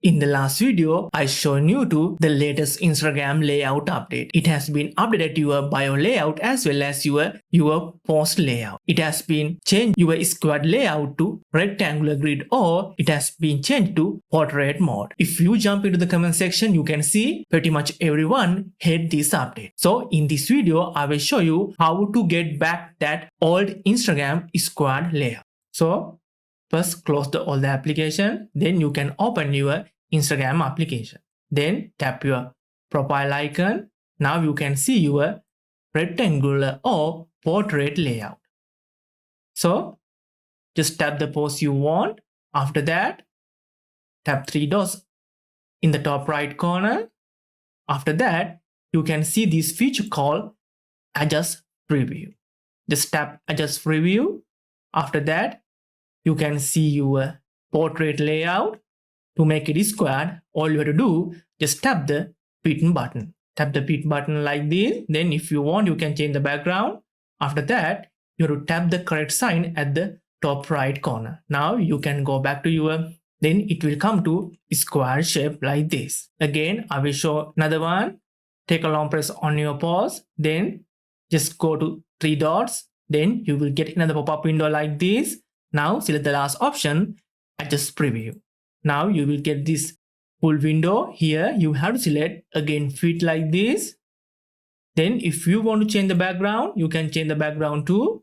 In the last video, I shown you to the latest Instagram layout update. It has been updated your bio layout as well as your post layout. It has been changed your square layout to rectangular grid, or it has been changed to portrait mode. If you jump into the comment section, you can see pretty much everyone hate this update. So in this video, I will show you how to get back that old Instagram square layout. So first, close all the application. Then you can open your Instagram application. Then tap your profile icon. Now you can see your rectangular or portrait layout. So just tap the pose you want. After that, tap three dots in the top right corner. After that, you can see this feature called Adjust Preview. Just tap Adjust Preview. After that, you can see your portrait layout. To make it squared, all you have to do, just tap the fit button. Tap the fit button like this. Then if you want, you can change the background. After that, you have to tap the correct sign at the top right corner. Now you can go back to then it will come to square shape like this. Again, I will show another one. Take a long press on your pause. Then just go to three dots. Then you will get another pop-up window like this. Now select the last option, Adjust Preview. Now you will get this full window. Here you have to select again fit like this. Then if you want to change the background, you can change the background too.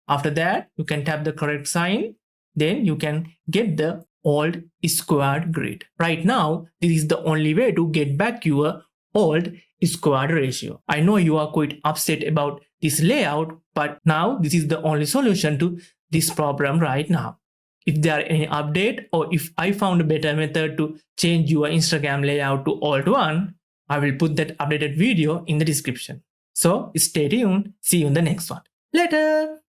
After that, you can tap the correct sign. Then you can get the old squared grid. Right now, this is the only way to get back your old squared ratio. I know you are quite upset about this layout, but now this is the only solution to this problem right now. If there are any update, or if I found a better method to change your Instagram layout to old one, I will put that updated video in the description. So stay tuned. See you in the next one. Later.